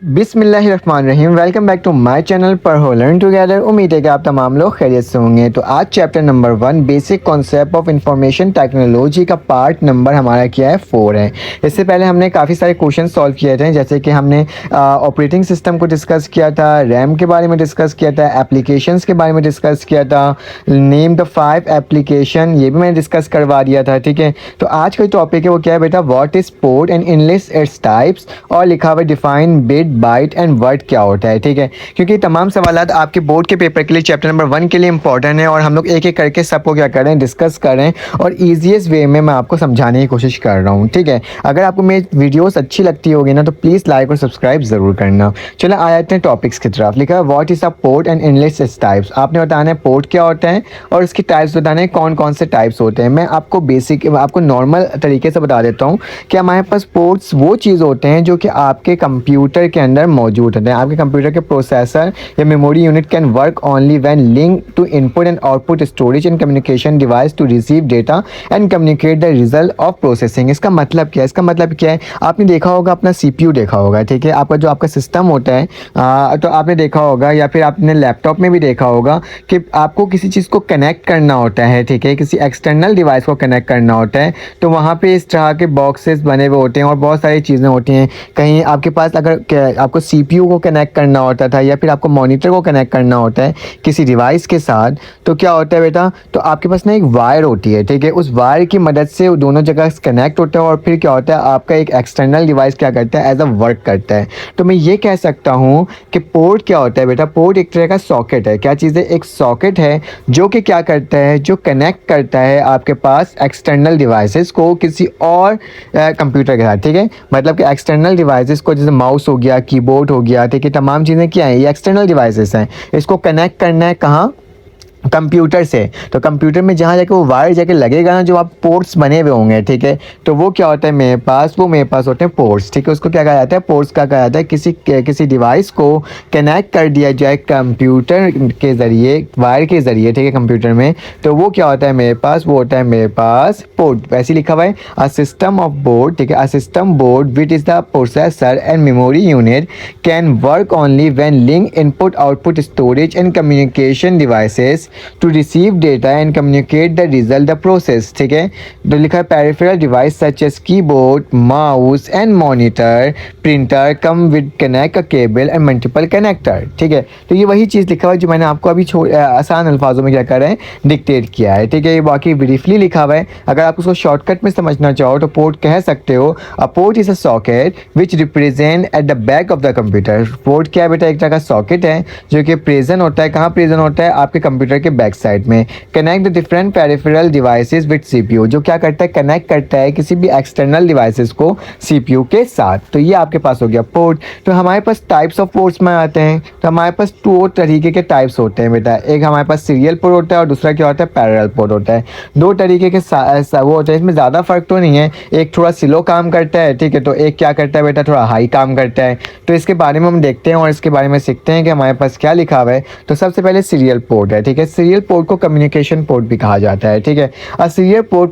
बिस्मिल्लाहिर्रहमानिर्रहीम। Welcome back to my channel पर हो लर्न टुगेदर। उम्मीद है कि आप तमाम लोग खैरियत से होंगे। तो आज chapter number 1 basic concept of information technology का पार्ट नंबर हमारा क्या है 4 है। इससे पहले हमने काफ़ी सारे क्वेश्चन सॉल्व किए थे, जैसे कि हमने ऑपरेटिंग सिस्टम को डिस्कस किया था, रैम के बारे में डिस्कस किया था, एप्लीकेशंस के बारे में डिस्कस किया था, नेम द 5 एप्लीकेशन ये भी मैंने डिस्कस करवा दिया था। ठीक है, तो आज का टॉपिक है वो क्या है बेटा, what is port and enlist its types, और लिखा हुआ define bit byte and word क्या होता है। ठीक है, क्योंकि तमाम सवालात आपके बोर्ड के पेपर के लिए चैप्टर नंबर 1 के लिए इंपॉर्टेंट है, और हम लोग एक एक करके सबको क्या कर रहे हैं, डिस्कस कर रहे हैं, और ईजीएस्ट वे में मैं आपको समझाने की कोशिश कर रहा हूँ। ठीक है, अगर आपको मेरी वीडियोस अच्छी लगती होगी ना तो प्लीज़ लाइक और सब्सक्राइब ज़रूर करना। चलो आ जाते हैं टॉपिक्स की तरफ। लिखा है what is a port and inlet its types. आपने बताना है पोर्ट क्या होता है और इसकी टाइप्स बताना है कौन कौन से टाइप्स होते हैं। मैं आपको नॉर्मल तरीके से बता देता हूँ कि हमारे पास पोर्ट्स वो चीज़ होते हैं जो कि आपके कंप्यूटर के अंदर मौजूद होते हैं। आपके कंप्यूटर के प्रोसेसर या memory unit can work only when link to input and output storage and communication device to receive data and communicate the result of processing. इसका मतलब क्या है? इसका मतलब क्या है, आपने देखा होगा अपना सीपीयू देखा होगा। ठीक है, आपका जो आपका सिस्टम होता है तो आपने देखा होगा या फिर आपने लैपटॉप में भी देखा होगा कि आपको किसी चीज़ को कनेक्ट करना होता है। ठीक है, किसी एक्सटर्नल डिवाइस को कनेक्ट करना होता है तो वहाँ पे इस तरह के बॉक्सेस बने हुए होते हैं और बहुत सारी चीज़ें होती हैं। कहीं आपके पास अगर आपको सीपीयू को कनेक्ट करना होता था या फिर आपको मॉनिटर को कनेक्ट करना होता है किसी डिवाइस के साथ, तो क्या होता है बेटा, तो आपके पास ना एक वायर होती है। ठीक है, उस वायर की मदद से दोनों जगह कनेक्ट होते हैं और फिर क्या होता है, आपका एक एक्सटर्नल डिवाइस क्या करता है, एज अ वर्क करता है। तो मैं ये कह सकता हूँ कि पोर्ट क्या होता है बेटा, पोर्ट एक तरह का सॉकेट है। क्या चीज़ है? एक सॉकेट है जो कि क्या करता है, जो कनेक्ट करता है आपके पास एक्सटर्नल डिवाइसेस को किसी और कंप्यूटर के साथ। ठीक है, मतलब कि एक्सटर्नल डिवाइसेस को, जैसे माउस हो गया, कीबोर्ड हो गया, ठीक है, तमाम चीज़ें क्या हैं, ये एक्सटर्नल डिवाइसेस हैं। इसको कनेक्ट करना है कहाँ? कंप्यूटर से। तो कंप्यूटर में जहाँ जाके वो वायर जाके लगेगा ना, जो आप पोर्ट्स बने हुए होंगे, ठीक है, तो वो क्या होता है मेरे पास होते हैं पोर्ट्स। ठीक है, उसको क्या कहा जाता है, पोर्ट्स का कहा जाता है। किसी डिवाइस को कनेक्ट कर दिया जाए कंप्यूटर के ज़रिए, वायर के ज़रिए, ठीक है, कंप्यूटर में, तो वो क्या होता है मेरे पास, वो होता है मेरे पास पोर्ट। वैसे लिखा हुआ है अ सिस्टम ऑफ बोर्ड। ठीक है, a system board which is the processor and memory unit can work only when link input output storage and communication devices to receive data and communicate the result the process. ठीक है, तो लिखा है peripheral device such as keyboard, mouse and monitor, printer come with connect a cable and multiple connector. ठीक है, तो ये वही चीज़ लिखा हुआ है जो मैंने आपको अभी आसान अल्फाजों में क्या कर रहे हैं, डिक्टेट किया है। ठीक है, ये बाकी ब्रीफली लिखा हुआ है। अगर आप उसको शॉर्टकट में समझना चाहो तो पोर्ट कह सकते हो, a port is a socket which represent at the back of the computer. Port क्या है बेटा, एक तरह का सॉकेट है जो कि प्रेजेंट होता है, कहाँ प्रेजेंट होता है, आपके कंप्यूटर के बैक साइड में। Connect the different peripheral devices with CPU, जो क्या करता है, कनेक्ट करता है किसी भी एक्सटर्नल डिवाइसेस को सीपीयू के साथ। तो ये आपके पास हो गया पोर्ट। तो हमारे पास टाइप्स ऑफ पोर्ट्स में आते हैं, तो हमारे पास 2 तरीके के टाइप्स होते हैं बेटा। एक हमारे पास सीरियल पोर्ट होता है और दूसरा क्या होता है, पैरेलल पोर्ट होता है। 2 तरीके के वो होते हैं, इसमें ज़्यादा फर्क तो नहीं है। एक थोड़ा स्लो काम करता है, ठीक है, तो एक क्या करता है बेटा, थोड़ा हाई काम करता है। तो इसके बारे में हम देखते हैं और इसके बारे में सीखते हैं कि हमारे पास क्या लिखा हुआ है। तो सबसे पहले सीरियल पोर्ट है। ठीक है, सीरियल पोर्ट को कम्युनिकेशन पोर्ट भी कहा जाता है। ठीक है, a serial port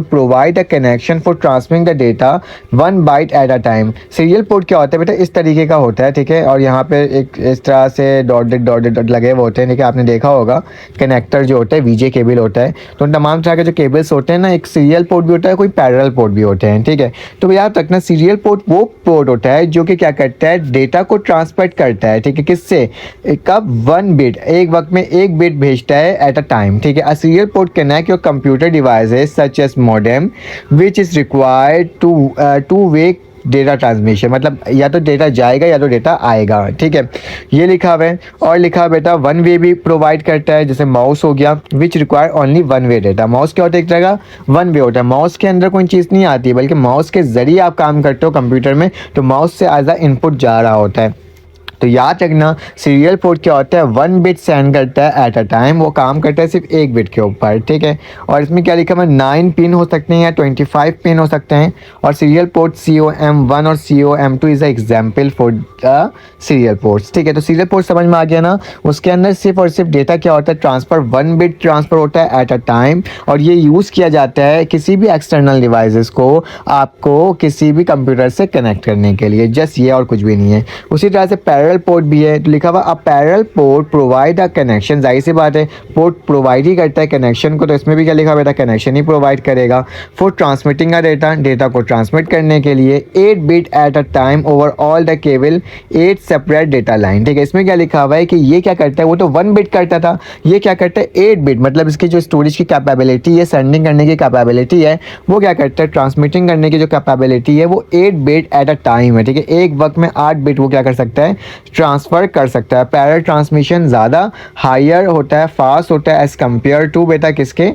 provide a connection for transmitting the data 1 byte at a time. Serial port क्या होता है बेटा, इस तरीके का होता है। ठीक है, और यहाँ पे एक इस तरह से डॉट लगे हुए होते हैं। ठीक है, आपने देखा होगा कनेक्टर जो होता है, वीजे केबल होता है। तो तमाम तरह के जो केबल्स होते हैं ना, एक सीरियल पोर्ट भी होता है, कोई पैरेलल पोर्ट भी होते हैं। ठीक है, तो याद रखना सीरियल पोर्ट वो पोर्ट होता है जो कि क्या करता है, डेटा को ट्रांसमिट करता है। ठीक है, किससे, कब, 1 बिट, एक वक्त में 1 बिट भेजता है एट अ टाइम। ठीक है, a serial port connect your computer devices such as modem which is required two way data transmission, मतलब या तो डेटा जाएगा या तो डेटा आएगा। ठीक है, ये लिखा हुआ है। और लिखा हुआ बेटा 1 वे भी प्रोवाइड करता है, जैसे माउस हो गया, which require only 1 way data. Mouse क्या होता है, एक तरह का 1 वे होता है। माउस के अंदर कोई चीज़ नहीं आती बल्कि माउस के ज़रिए आप काम करते हो कंप्यूटर में, तो माउस से एज अ इनपुट जा रहा होता है। तो याद रखना सीरियल पोर्ट क्या होता है, 1 बिट सेंड करता है एट अ टाइम, वो काम करता है सिर्फ 1 बिट के ऊपर, ठीक है। और इसमें क्या लिखा है, 9 पिन हो सकते हैं या 25 पिन हो सकते हैं। और सीरियल पोर्ट COM1 और COM2 is a example for the serial ports, ठीक है। तो सीरियल पोर्ट समझ में आ गया ना। उसके अंदर सिर्फ और सिर्फ डेटा क्या होता है, ट्रांसफ़र 1 बिट ट्रांसफ़र होता है एट अ टाइम, और ये यूज़ किया जाता है किसी भी एक्सटर्नल डिवाइसेस को आपको किसी भी कंप्यूटर से कनेक्ट करने के लिए, जस्ट ये और कुछ भी नहीं है। उसी तरह से पैरेलल पोर्ट भी है, तो लिखा हुआ a parallel port provide a connection, जाहिर सी बात है पोर्ट प्रोवाइड ही करता है कनेक्शन को, तो इसमें भी क्या लिखा हुआ है, कनेक्शन ही प्रोवाइड करेगा for transmitting a data, data को ट्रांसमिट करने के लिए 8 bit eight a time over all the cable 8 separate data line, ठीक है। इसमें क्या लिखा हुआ है कि ये क्या करता है, वो तो 1 बिट करता था, ये क्या करता है 8 बिट, मतलब इसकी जो स्टोरेज की कैपेबिलिटी है, सेंडिंग करने की कैपेबिलिटी है, वो क्या करता है ट्रांसमिटिंग करने की जो कैपेबिलिटी है वो 8 बिट एट अ टाइम है, ठीक है। एक वक्त में 8 बिट वो क्या कर सकता है, ट्रांसफ़र कर सकता है। पैरेलल ट्रांसमिशन ज़्यादा हायर होता है, फास्ट होता है एज़ कम्पेयर टू बेटा किसके,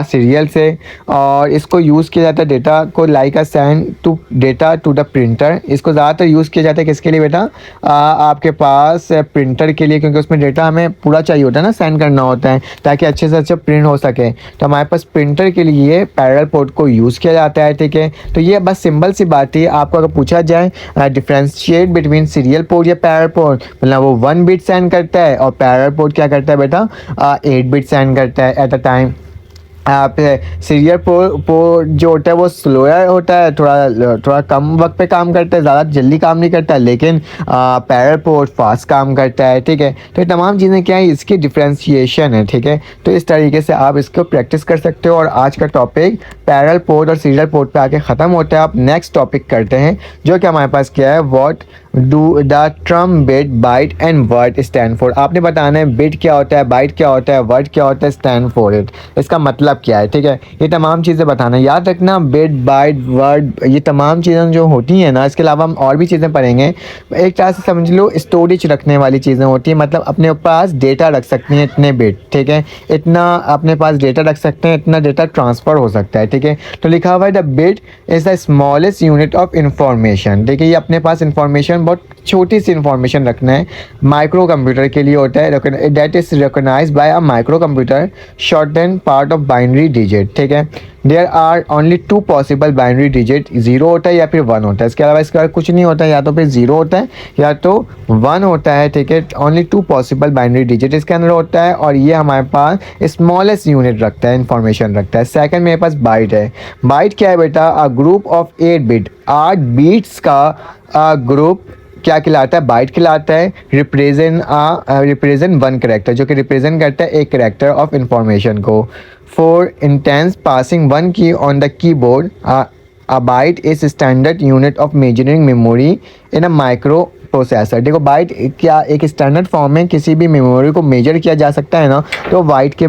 सीरियल से। और इसको यूज़ किया जाता है डेटा को like a send to data to the printer, इसको ज़्यादातर यूज़ किया जाता है किसके लिए बेटा, आपके पास प्रिंटर के लिए, क्योंकि उसमें डेटा हमें पूरा चाहिए होता है ना, सेंड करना होता है ताकि अच्छे से अच्छे प्रिंट हो सके। तो हमारे पास प्रिंटर के लिए पैरेलल पोर्ट को यूज़ किया जाता है, ठीक है। तो ये बस सिंपल सी बात है। आपको अगर पूछा जाए डिफ्रेंशिएट बिटवीन सीरियल पोर्ट या पैरेलल पोर्ट, मतलब वो 1 बिट सेंड करता है और पैरेलल पोर्ट क्या करता है बेटा, 8 बिट सेंड करता है एट अ टाइम। आप सीरियल पोर्ट जो होता है वो स्लोअर होता है, थोड़ा कम वक्त पे काम करता है, ज़्यादा जल्दी काम नहीं करता, लेकिन पैरेलल पोर्ट फास्ट काम करता है, ठीक है। तो ये तमाम चीज़ें क्या है, इसकी डिफ्रेंशिएशन है, ठीक है। तो इस तरीके से आप इसको प्रैक्टिस कर सकते हो। और आज का टॉपिक पैरेलल पोर्ट और सीरियल पोर्ट पे आके ख़त्म होता है। आप नेक्स्ट टॉपिक करते हैं जो कि हमारे पास क्या है, what do the term bit byte and word stand for. आपने बताना है बिट क्या होता है, बाइट क्या होता है, वर्ड क्या होता है, स्टैंड फॉर इट, इसका मतलब क्या है, ठीक है। ये तमाम चीज़ें बताना, याद रखना बिट बाइट वर्ड, ये तमाम चीज़ें जो होती हैं ना, इसके अलावा हम और भी चीज़ें पढ़ेंगे। एक तरह से समझ लो स्टोरेज रखने वाली चीज़ें होती हैं, मतलब अपने पास डेटा रख सकती हैं इतने बिट, ठीक है, इतना अपने पास डेटा रख सकते हैं, इतना डेटा ट्रांसफ़र हो सकता है, ठीक है। तो लिखा हुआ है the bit is the smallest unit of information, ठीक है। ये अपने पास इंफॉर्मेशन बहुत छोटी सी इंफॉर्मेशन रखना है, माइक्रो कंप्यूटर के लिए होता है, that is recognised by a micro computer shorten part of binary digit, ठीक है। There are only 2 possible binary digit, 0 होता है या फिर 1 होता है, इसके अलावा इसका कुछ नहीं होता है, या तो फिर 0 होता है या तो 1 होता है, ठीक है। ओनली 2 पॉसिबल बाइनरी डिजिट इसके अंदर होता है, और ये हमारे पास स्मॉलेस्ट यूनिट रखता है, इंफॉर्मेशन रखता है। सेकंड मेरे पास बाइट है। बाइट क्या है बेटा, a group of 8 bit, 8 bits का ग्रुप क्या कहलाता है, बाइट कहलाता है। रिप्रेजेंट 1 करेक्टर, जो कि रिप्रेजेंट करता है एक करेक्टर ऑफ इंफॉर्मेशन को। For instance passing 1 key on the keyboard, a byte is standard unit of measuring memory in a micro processor. देखो बाइट क्या एक स्टैंडर्ड फॉर्म में किसी भी मेमोरी को मेजर किया जा सकता है ना, तो बाइट के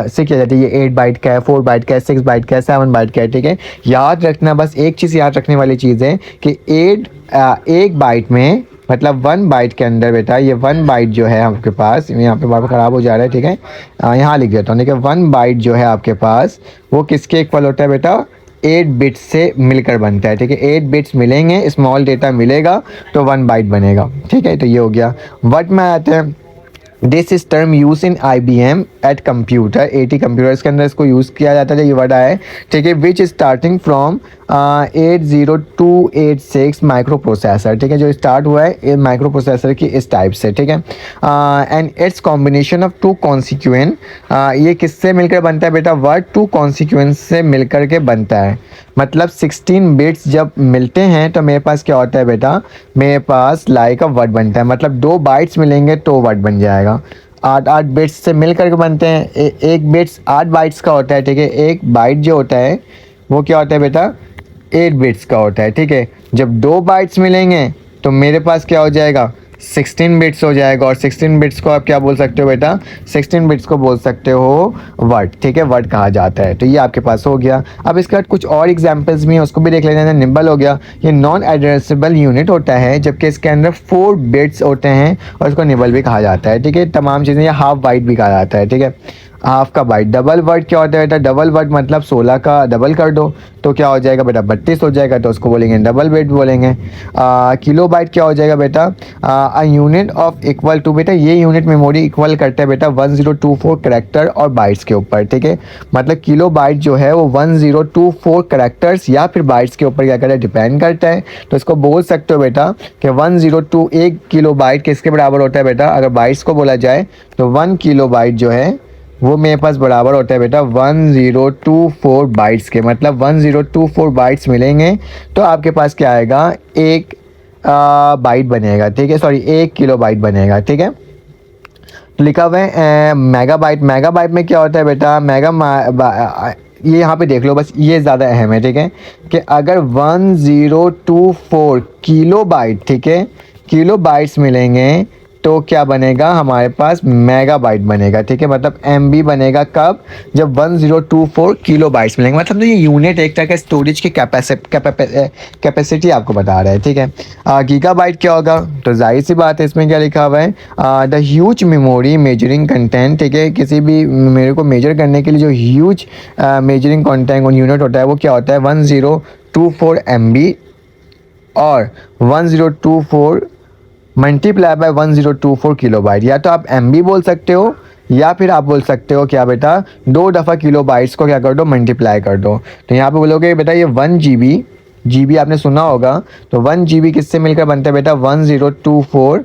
से किया जाता है। ये 8 बाइट का है, 4 बाइट का है, 6 बाइट का है, 7 बाइट का है, ठीक है। याद रखना, बस एक चीज़ याद रखने वाली चीज़ है कि एक बाइट में, मतलब 1 बाइट के अंदर बेटा, ये 1 बाइट जो है आपके पास, यहाँ पे बार ख़राब हो जा रहा है, ठीक है, यहाँ लिख देता हूँ, देखिए 1 बाइट जो है आपके पास वो किसके इक्वल होता है बेटा, 8 बिट्स से मिलकर बनता है, ठीक है। 8 बिट्स मिलेंगे, स्मॉल डेटा मिलेगा तो 1 बाइट बनेगा, ठीक है। तो ये हो गया। वर्ड में आते हैं, this is term use in IBM at computer, 80 computers के अंदर इसको यूज़ किया जाता है, ये वर्ड आया है, ठीक है। विच स्टार्टिंग फ्रॉम 80286 माइक्रो प्रोसेसर, ठीक है, जो स्टार्ट हुआ है माइक्रो प्रोसेसर की इस टाइप से, ठीक है। And it's combination of 2 consequent, ये किससे मिलकर बनता है बेटा, वर्ड 2 कॉन्सिक्वेंस से मिलकर के बनता है। मतलब 16 बिट्स जब मिलते हैं तो मेरे पास क्या होता है बेटा, मेरे पास लाइक अ वर्ड बनता है, मतलब 2 बाइट्स मिलेंगे तो वर्ड बन जाएगा। 8 बिट्स से मिल करके बनते हैं, एक बिट्स 8 बाइट्स का होता है, ठीक है। एक बाइट जो होता है वो क्या होता है बेटा, 8 बिट्स का होता है, ठीक है। जब 2 बाइट्स मिलेंगे तो मेरे पास क्या हो जाएगा, 16 बिट्स हो जाएगा। और 16 बिट्स को आप क्या बोल सकते हो बेटा, 16 बिट्स को बोल सकते हो वर्ड, ठीक है, वर्ड कहा जाता है। तो ये आपके पास हो गया। अब इसके बाद कुछ और एग्जांपल्स भी हैं, उसको भी देख लेते हैं। निम्बल हो गया, ये नॉन एड्रेसेबल यूनिट होता है, जबकि इसके अंदर 4 बिट्स होते हैं और इसको निबल भी कहा जाता है, ठीक है। तमाम चीज़ें, या हाफ बाइट भी कहा जाता है, ठीक है। हाफ का बाइट। डबल वर्ड क्या होता है बेटा, डबल वर्ड मतलब 16 का डबल कर दो तो क्या हो जाएगा बेटा 32 हो जाएगा, तो उसको बोलेंगे डबल बाइट बोलेंगे। किलो बाइट क्या हो जाएगा बेटा, a unit of equal to, बेटा ये यूनिट मेमोरी इक्वल करता है बेटा 1024 करेक्टर और बाइट्स के ऊपर, ठीक है। मतलब किलो बाइट जो है वो 1024 करेक्टर्स या फिर बाइट्स के ऊपर क्या करता है, डिपेंड करता है। तो इसको बोल सकते हो बेटा कि 102 एक किलो बाइट किसके बराबर होता है बेटा, अगर बाइट्स को बोला जाए तो 1 किलो बाइट जो है वो मेरे पास बराबर होता है बेटा 1024 बाइट्स के। मतलब 1024 बाइट्स मिलेंगे तो आपके पास क्या आएगा, एक बाइट बनेगा, ठीक है, सॉरी 1 किलो बाइट बनेगा, ठीक है। तो लिखा हुआ है मेगाबाइट। मेगाबाइट में क्या होता है बेटा, ये यहाँ पे देख लो, बस ये ज़्यादा अहम है, ठीक है, कि अगर 1024 किलो बाइट, ठीक है, किलो बाइट्स मिलेंगे तो क्या बनेगा हमारे पास, मेगाबाइट बनेगा, ठीक है। मतलब एमबी बनेगा कब, जब 1024 किलो बाइट्स मिलेंगे। मतलब तो ये यूनिट एक तरह का स्टोरेज की कैपेसिटी आपको बता रहा है, ठीक है। गीगाबाइट क्या होगा, तो जाहिर सी बात है इसमें क्या लिखा हुआ है, the huge memory measuring content, ठीक है, किसी भी मेमोरी को मेजर करने के लिए जो ह्यूज मेजरिंग कंटेंट यूनिट होता है वो क्या होता है 1024 MB और 1024 मल्टीप्लाई बाय 1024 किलो बाइट। या तो आप MB बोल सकते हो या फिर आप बोल सकते हो क्या बेटा, 2 दफ़ा किलो बाइट्स को क्या कर दो, मल्टीप्लाई कर दो। तो यहाँ पे बोलोगे बेटा ये 1 GB आपने सुना होगा, तो 1 GB किससे मिलकर बनता है बेटा, 1024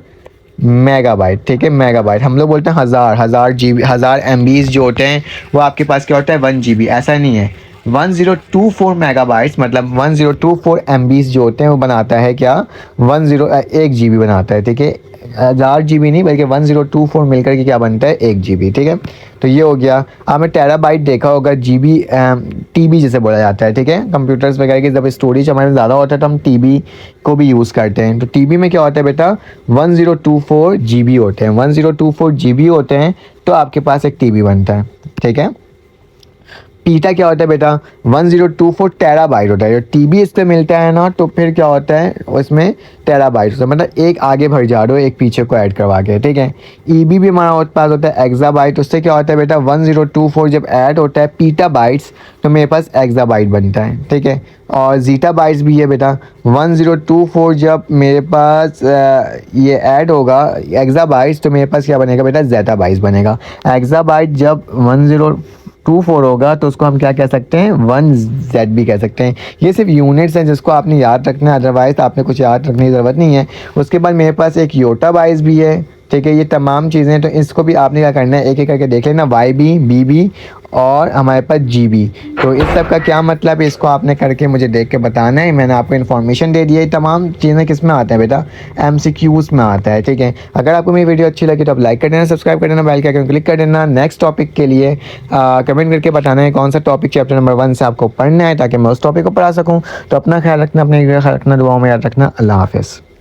मेगाबाइट, ठीक है, मेगाबाइट। हम लोग बोलते हैं हज़ार GB, हज़ार MBs जो होते हैं वो आपके पास क्या होता है 1 GB, ऐसा नहीं है। 1024 मेगाबाइट्स मतलब 1024 MBs जो होते हैं वो बनाता है क्या, 1 GB बनाता है, ठीक है। 1000 GB नहीं बल्कि 1024 मिलकर के क्या बनता है 1 GB, ठीक है। तो ये हो गया। आपने टेराबाइट देखा होगा, GB TB जैसे बोला जाता है, ठीक है। कंप्यूटर्स वगैरह की जब स्टोरेज हमारे ज़्यादा होता है तो हम TB को भी यूज़ करते हैं। तो TB में क्या होता है बेटा 1024 GB होते हैं, 1024 GB होते हैं तो आपके पास एक TB बनता है, ठीक है। पीटा क्या होता है बेटा 1024 टेराबाइट होता है। जो टीबी इस पे मिलता है ना तो फिर क्या होता है उसमें टेराबाइट होता है, मतलब एक आगे भर जा रहे हो एक पीछे को ऐड करवा के, ठीक है। ईबी भी हमारे पास होता है एक्साबाइट, उससे क्या होता है बेटा 1024 जब ऐड होता है पीटा बाइट्स तो मेरे पास एक्साबाइट बनता है, ठीक है। और जीटा बाइट्स भी है बेटा, 1024 जब मेरे पास ये ऐड होगा एक्साबाइट्स तो मेरे पास क्या बनेगा बेटा ज़ेटा बाइट्स बनेगा। एक्साबाइट जब 1024 होगा तो उसको हम क्या कह सकते हैं 1Z भी कह सकते हैं। ये सिर्फ यूनिट्स हैं जिसको आपने याद रखना है, अदरवाइज आपने कुछ याद रखने की ज़रूरत नहीं है। उसके बाद मेरे पास एक योटा बाइट्स भी है, ठीक है। ये तमाम चीज़ें तो इसको भी आपने क्या करना है एक एक करके देख लेना, YB BB और हमारे पास GB। तो इस सब का क्या मतलब है इसको आपने करके मुझे देख के बताना है। मैंने आपको इन्फॉर्मेशन दे दी है। तमाम चीज़ें किस में आते हैं बेटा MCQs में आता है, ठीक है। अगर आपको मेरी वीडियो अच्छी लगी तो आप लाइक कर देना, सब्सक्राइब कर देना, बेल के आइकन क्लिक कर देना। नेक्स्ट टॉपिक के लिए कमेंट करके बताना है कौन सा टॉपिक चैप्टर नंबर 1 से आपको पढ़ना है ताकि मैं उस टॉपिक को पढ़ा सकूँ। तो अपना ख्याल रखना, अपने ख्याल रखना, दुआओं में याद रखना। अल्लाह हाफ़िज़।